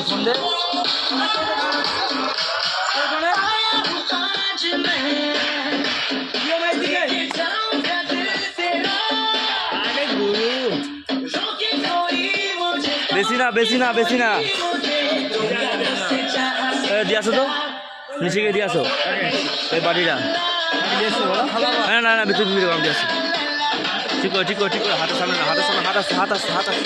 phone দে বেশি না বেশি না বেশি না দিয়ে আসো তো নিচে গিয়ে দিয়ে আসো এই বাড়িটা না না না ভিতরে ভিতরে দিয়ে আসো ঠিক করে ঠিক করে ঠিক করে হাতের সামনে না হাতের সামনে হাত আসছে হাত আসছে হাত আসছে